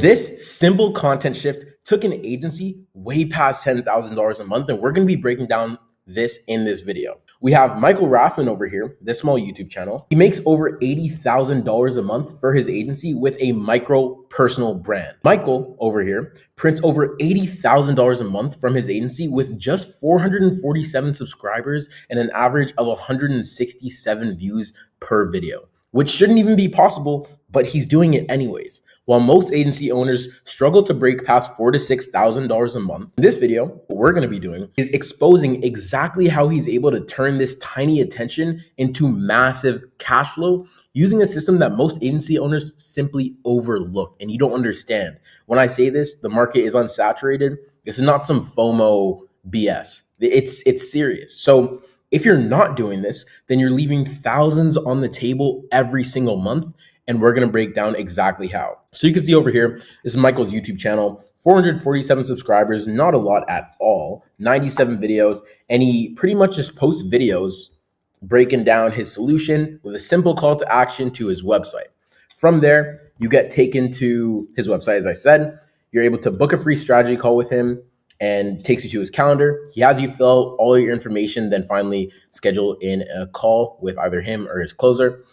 this simple content shift took an agency way past $10,000 a month, and we're going to be breaking down this in this video. We have Michael Rathman over here, this small YouTube channel. He makes over $80,000 a month for his agency with a micro personal brand. Michael over here prints over $80,000 a month from his agency with just 447 subscribers and an average of 167 views per video, which shouldn't even be possible, but he's doing it anyways. While most agency owners struggle to break past $4,000 to $6,000 a month, in this video, what we're going to be doing is exposing exactly how he's able to turn this tiny attention into massive cash flow using a system that most agency owners simply overlook and you don't understand. When I say this, the market is unsaturated. This is not some FOMO BS. It's serious. So if you're not doing this, then you're leaving thousands on the table every single month. And we're going to break down exactly how. So you can see over here, this is Michael's YouTube channel, 447 subscribers, not a lot at all, 97 videos, and he pretty much just posts videos breaking down his solution with a simple call to action to his website. From there, you get taken to his website, as I said. You're able to book a free strategy call with him and takes you to his calendar. He has you fill out all your information, then finally schedule in a call with either him or his closer.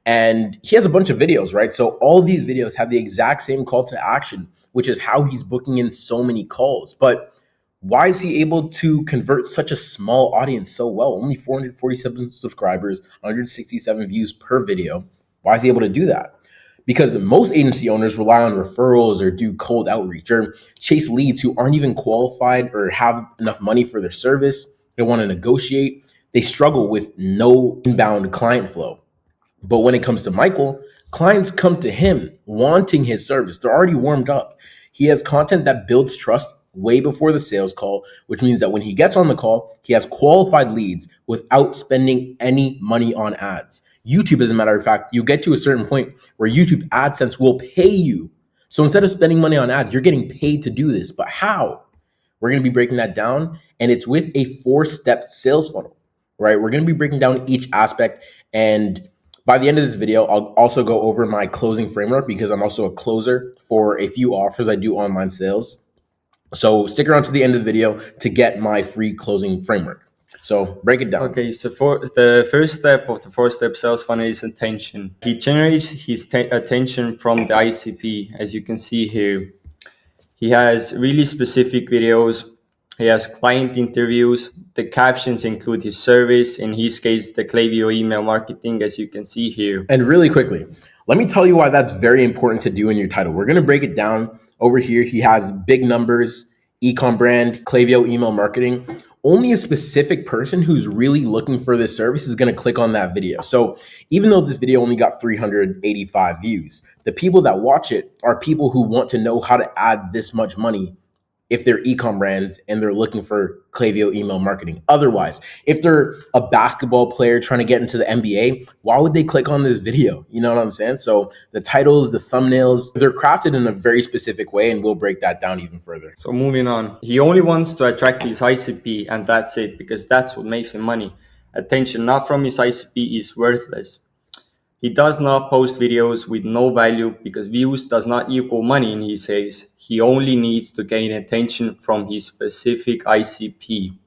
And he has a bunch of videos, right? So all of these videos have the exact same call to action, which is how he's booking in so many calls. But why is he able to convert such a small audience so well? Only 447 subscribers, 167 views per video. Why is he able to do that? Because most agency owners rely on referrals or do cold outreach or chase leads who aren't even qualified or have enough money for their service. They want to negotiate. They struggle with no inbound client flow. But when it comes to Michael, clients come to him wanting his service. They're already warmed up. He has content that builds trust way before the sales call, which means that when he gets on the call, he has qualified leads without spending any money on ads. YouTube, as a matter of fact, you get to a certain point where YouTube AdSense will pay you. So instead of spending money on ads, you're getting paid to do this. But how? We're going to be breaking that down, and it's with a 4-step sales funnel, right? We're going to be breaking down each aspect, and by the end of this video, I'll also go over my closing framework because I'm also a closer for a few offers I do online sales. So stick around to the end of the video to get my free closing framework. So break it down. Okay, so for the first step of the 4-step sales funnel is attention. He generates his attention from the ICP, as you can see here. He has really specific videos. He has client interviews. The captions include his service, in his case, the Klaviyo email marketing, as you can see here. And really quickly, let me tell you why that's very important to do in your title. We're going to break it down over here. He has big numbers, ecom brand, Klaviyo email marketing. Only a specific person who's really looking for this service is going to click on that video. So even though this video only got 385 views, the people that watch it are people who want to know how to add this much money if they're ecom brands and they're looking for Klaviyo email marketing. Otherwise, if they're a basketball player trying to get into the NBA, why would they click on this video? You know what I'm saying? So the titles, the thumbnails, they're crafted in a very specific way, and we'll break that down even further. So moving on, he only wants to attract his ICP, and that's it, because that's what makes him money. Attention not from his ICP is worthless. He does not post videos with no value because views does not equal money in his case. He only needs to gain attention from his specific ICP.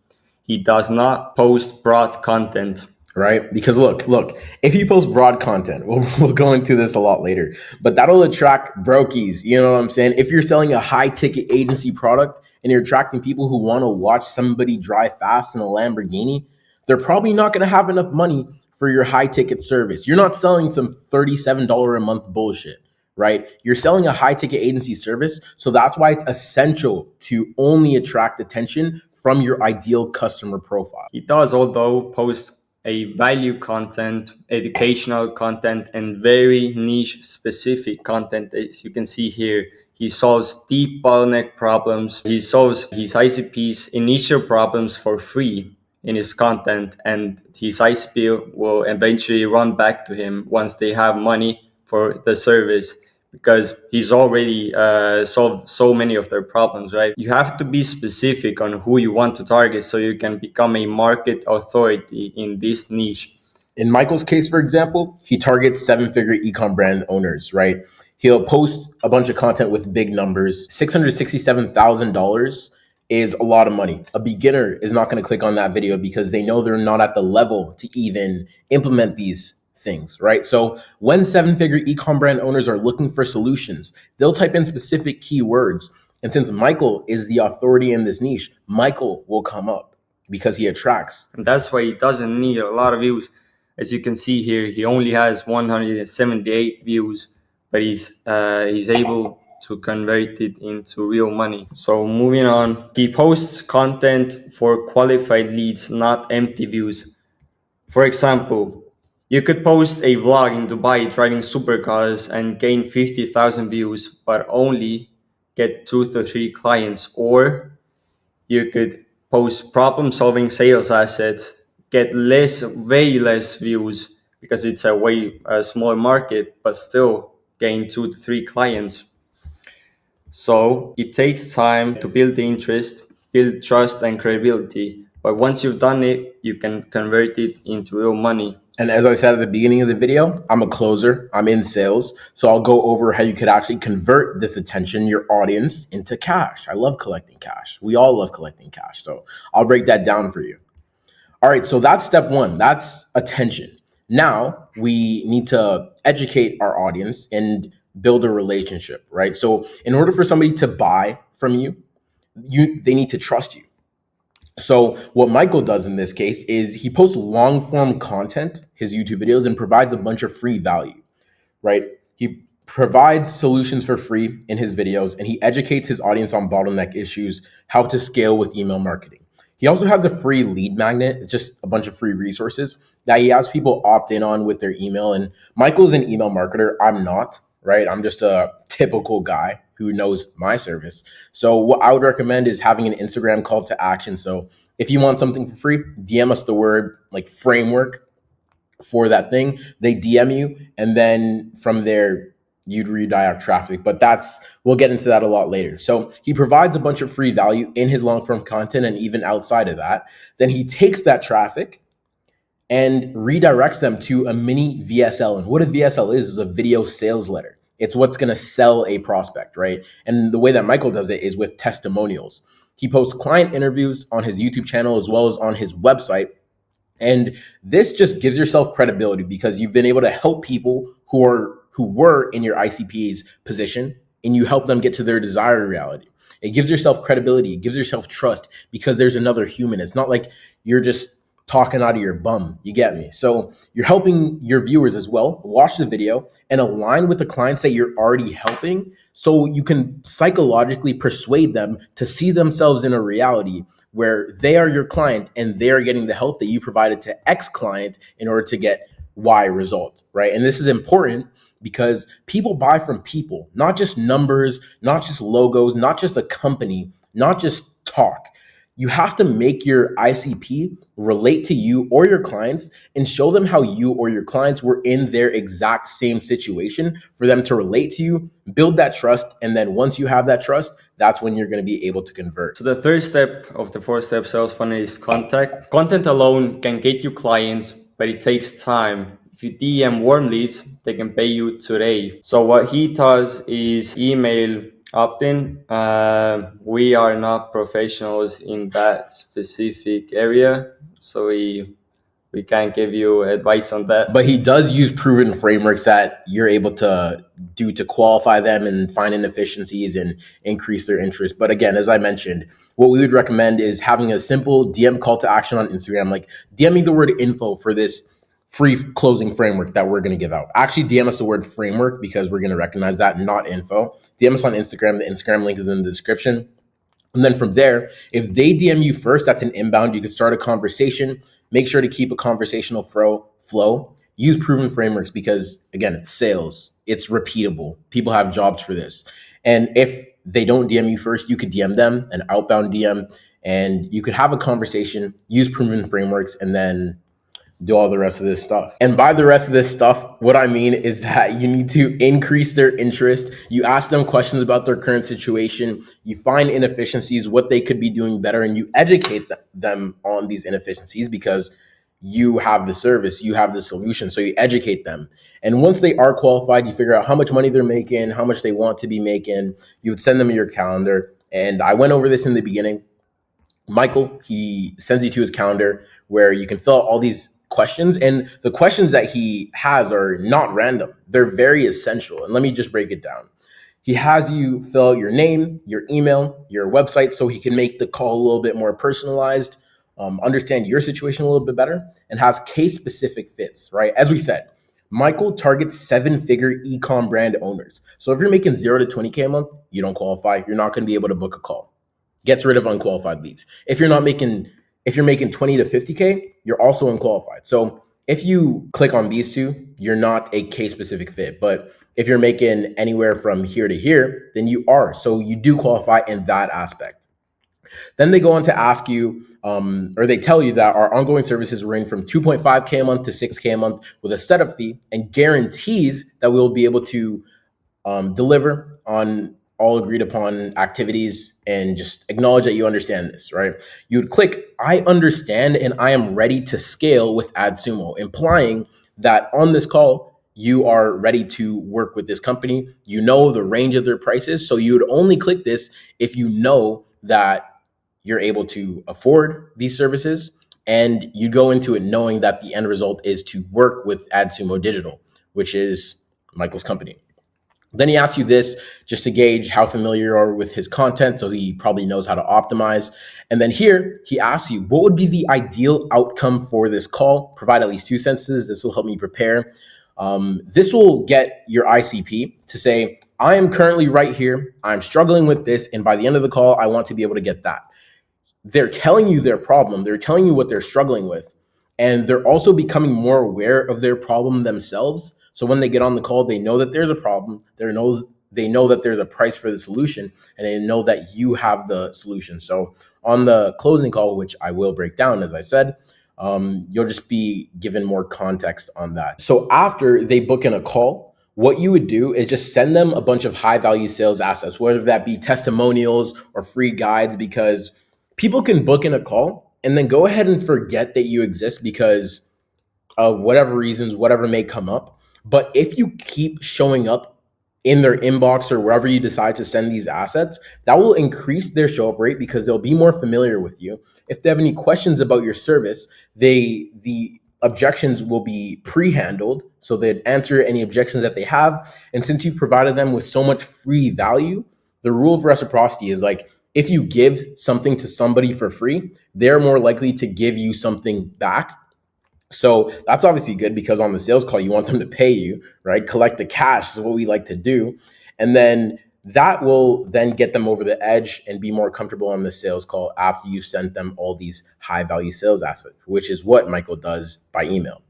He does not post broad content. Right? Because look, if you post broad content, we'll go into this a lot later, but that'll attract brokies. You know what I'm saying? If you're selling a high ticket agency product and you're attracting people who want to watch somebody drive fast in a Lamborghini, they're probably not going to have enough money for your high ticket service. You're not selling some $37 a month bullshit, right? You're selling a high ticket agency service. So that's why it's essential to only attract attention from your ideal customer profile. He does, although, post a value content, educational content, and very niche specific content. As you can see here, he solves deep bottleneck problems. He solves his ICP's initial problems for free in his content, and his ICP will eventually run back to him once they have money for the service, because he's already solved so many of their problems, right? You have to be specific on who you want to target so you can become a market authority in this niche. In Michael's case, for example, he targets 7-figure ecom brand owners, right? He'll post a bunch of content with big numbers. $667,000 is a lot of money. A beginner is not going to click on that video because they know they're not at the level to even implement these things, right? So when seven-figure e-com brand owners are looking for solutions, they'll type in specific keywords. And since Michael is the authority in this niche, Michael will come up because he attracts. And that's why he doesn't need a lot of views. As you can see here, he only has 178 views, but he's able to convert it into real money. So moving on, he posts content for qualified leads, not empty views. For example, you could post a vlog in Dubai driving supercars and gain 50,000 views, but only get 2 to 3 clients. Or you could post problem solving sales assets, get way less views because it's a smaller market, but still gain 2 to 3 clients. So it takes time to build the interest, build trust and credibility. But once you've done it, you can convert it into real money. And as I said at the beginning of the video, I'm a closer, I'm in sales. So I'll go over how you could actually convert this attention, your audience, into cash. I love collecting cash. We all love collecting cash. So I'll break that down for you. All right, so that's step one. That's attention. Now we need to educate our audience and build a relationship, right? So in order for somebody to buy from you, they need to trust you. So what Michael does in this case is he posts long form content, his YouTube videos, and provides a bunch of free value, right? He provides solutions for free in his videos, and he educates his audience on bottleneck issues, how to scale with email marketing. He also has a free lead magnet. It's just a bunch of free resources that he has people opt in on with their email. And Michael's an email marketer. I'm not, right? I'm just a typical guy who knows my service. So what I would recommend is having an Instagram call to action. So if you want something for free, DM us the word like framework for that thing. They DM you, and then from there you'd redirect traffic. But we'll get into that a lot later. So he provides a bunch of free value in his long form content and even outside of that. Then he takes that traffic and redirects them to a mini VSL. And what a VSL is a video sales letter. It's what's going to sell a prospect, right? And the way that Michael does it is with testimonials. He posts client interviews on his YouTube channel as well as on his website. And this just gives yourself credibility because you've been able to help people who were in your ICP's position, and you help them get to their desired reality. It gives yourself credibility. It gives yourself trust because there's another human. It's not like you're just talking out of your bum. You get me? So you're helping your viewers as well. Watch the video and align with the clients that you're already helping so you can psychologically persuade them to see themselves in a reality where they are your client and they're getting the help that you provided to X client in order to get Y result, right? And this is important because people buy from people, not just numbers, not just logos, not just a company, not just talk. You have to make your ICP relate to you or your clients and show them how you or your clients were in their exact same situation for them to relate to you, build that trust. And then once you have that trust, that's when you're going to be able to convert. So the third step of the 4-step sales funnel is contact. Content alone can get you clients, but it takes time. If you DM warm leads, they can pay you today. So what he does is email opt-in. We are not professionals in that specific area, so we can't give you advice on that. But he does use proven frameworks that you're able to do to qualify them and find inefficiencies and increase their interest. But again, as I mentioned, what we would recommend is having a simple DM call to action on Instagram, like DM me the word info for this free closing framework that we're going to give out. Actually, DM us the word framework because we're going to recognize that, not info. DM us on Instagram. The Instagram link is in the description. And then from there, if they DM you first, that's an inbound. You can start a conversation. Make sure to keep a conversational flow. Use proven frameworks because, again, it's sales. It's repeatable. People have jobs for this. And if they don't DM you first, you could DM them, an outbound DM, and you could have a conversation, use proven frameworks, and then do all the rest of this stuff. And by the rest of this stuff, what I mean is that you need to increase their interest. You ask them questions about their current situation. You find inefficiencies, what they could be doing better, and you educate them on these inefficiencies because you have the service, you have the solution. So you educate them. And once they are qualified, you figure out how much money they're making, how much they want to be making. You would send them your calendar. And I went over this in the beginning. Michael, he sends you to his calendar where you can fill out all these questions. And the questions that he has are not random, they're very essential. And let me just break it down. He has you fill out your name, your email, your website so he can make the call a little bit more personalized, understand your situation a little bit better, and has case specific fits, right? As we said, Michael targets 7-figure e-com brand owners. So if you're making 0 to 20K a month, you don't qualify. You're not going to be able to book a call. Gets rid of unqualified leads. If you're making 20 to 50K, you're also unqualified. So if you click on these two, you're not a case specific fit. But if you're making anywhere from here to here, then you are. So you do qualify in that aspect. Then they go on to ask you, or they tell you that our ongoing services range from 2.5K a month to 6K a month with a setup fee, and guarantees that we'll be able to deliver on all agreed upon activities, and just acknowledge that you understand this, right? You would click, I understand and I am ready to scale with AdSumo, implying that on this call, you are ready to work with this company. You know the range of their prices. So you would only click this if you know that you're able to afford these services, and you go into it knowing that the end result is to work with AdSumo Digital, which is Michael's company. Then he asks you this just to gauge how familiar you are with his content, so he probably knows how to optimize. And then here he asks you, what would be the ideal outcome for this call? Provide at least 2 sentences. This will help me prepare. This will get your ICP to say, I am currently right here. I'm struggling with this. And by the end of the call, I want to be able to get that. They're telling you their problem. They're telling you what they're struggling with. And they're also becoming more aware of their problem themselves. So when they get on the call, they know that there's a problem. They know that there's a price for the solution, and they know that you have the solution. So on the closing call, which I will break down, as I said, you'll just be given more context on that. So after they book in a call, what you would do is just send them a bunch of high value sales assets, whether that be testimonials or free guides, because people can book in a call and then go ahead and forget that you exist because of whatever reasons, whatever may come up. But if you keep showing up in their inbox or wherever you decide to send these assets, that will increase their show up rate because they'll be more familiar with you. If they have any questions about your service, the objections will be pre-handled, so they'd answer any objections that they have. And since you've provided them with so much free value, the rule of reciprocity is like, if you give something to somebody for free, they're more likely to give you something back. So that's obviously good because on the sales call, you want them to pay you, right? Collect the cash is what we like to do. And then that will then get them over the edge and be more comfortable on the sales call after you've sent them all these high value sales assets, which is what Michael does by email.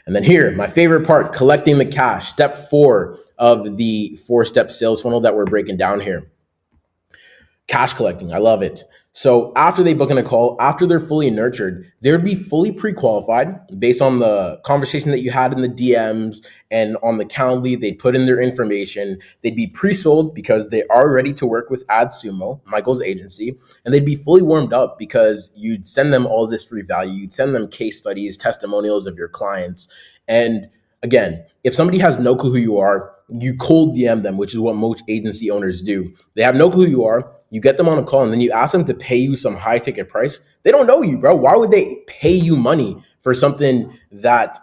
And then here, my favorite part, collecting the cash, step 4 of the 4-step sales funnel that we're breaking down here. Cash collecting. I love it. So after they book in a call, after they're fully nurtured, they would be fully pre-qualified based on the conversation that you had in the DMs and on the Calendly. They'd put in their information. They'd be pre-sold because they are ready to work with AdSumo, Michael's agency, and they'd be fully warmed up because you'd send them all this free value. You'd send them case studies, testimonials of your clients. And again, if somebody has no clue who you are, you cold DM them, which is what most agency owners do. They have no clue who you are. You get them on a call and then you ask them to pay you some high ticket price. They don't know you, bro. Why would they pay you money for something that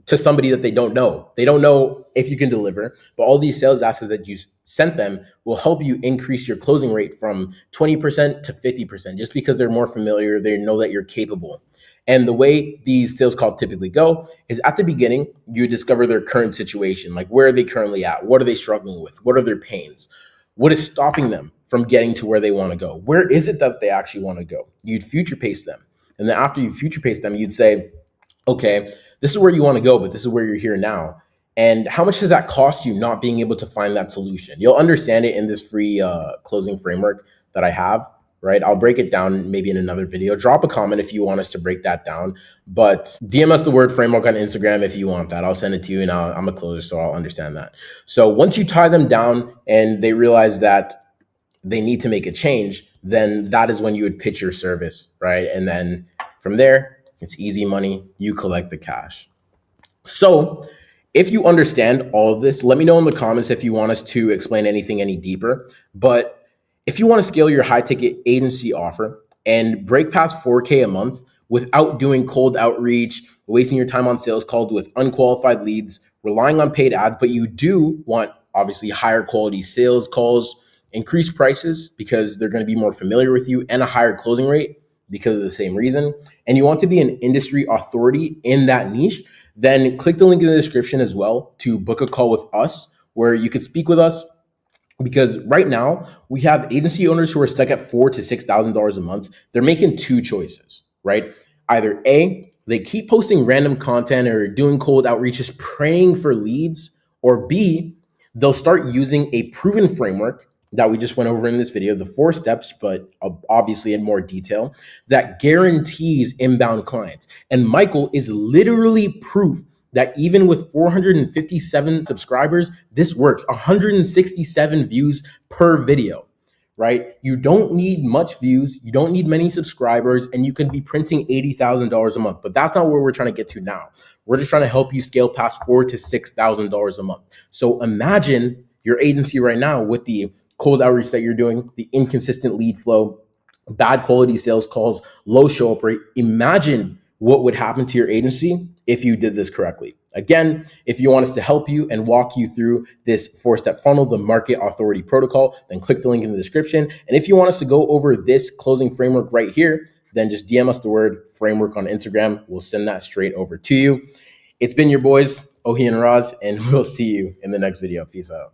to somebody that they don't know? They don't know if you can deliver, but all these sales assets that you sent them will help you increase your closing rate from 20% to 50% just because they're more familiar. They know that you're capable. And the way these sales calls typically go is at the beginning, you discover their current situation. Like, where are they currently at? What are they struggling with? What are their pains? What is stopping them from getting to where they want to go? Where is it that they actually want to go? You'd future pace them. And then after you future pace them, you'd say, okay, this is where you want to go, but this is where you're here now. And how much does that cost you not being able to find that solution? You'll understand it in this free closing framework that I have, right? I'll break it down maybe in another video. Drop a comment if you want us to break that down. But DM us the word framework on Instagram if you want that. I'll send it to you, and I'm a closer, so I'll understand that. So once you tie them down and they realize that they need to make a change, then that is when you would pitch your service, right? And then from there, It's easy money. You collect the cash. So, if you understand all of this, let me know in the comments if you want us to explain anything any deeper. But if you want to scale your high ticket agency offer and break past 4K a month without doing cold outreach, wasting your time on sales calls with unqualified leads, relying on paid ads, but you do want obviously higher quality sales calls, increased prices because they're going to be more familiar with you, and a higher closing rate because of the same reason, and you want to be an industry authority in that niche, then click the link in the description as well to book a call with us where you could speak with us, because right now we have agency owners who are stuck at $4,000 to $6,000 a month. They're making two choices, right? Either A, they keep posting random content or doing cold outreaches, praying for leads, or B, they'll start using a proven framework that we just went over in this video, the 4 steps, but obviously in more detail, that guarantees inbound clients. And Michael is literally proof that even with 457 subscribers, this works. 167 views per video, right? You don't need much views, you don't need many subscribers, and you can be printing $80,000 a month. But that's not where we're trying to get to now. We're just trying to help you scale past $4,000 to $6,000 a month. So imagine your agency right now with the cold outreach that you're doing, the inconsistent lead flow, bad quality sales calls, low show up rate. Imagine what would happen to your agency if you did this correctly. Again, if you want us to help you and walk you through this 4-step funnel, the market authority protocol, then click the link in the description. And if you want us to go over this closing framework right here, then just DM us the word framework on Instagram. We'll send that straight over to you. It's been your boys, Ohi and Raz, and we'll see you in the next video. Peace out.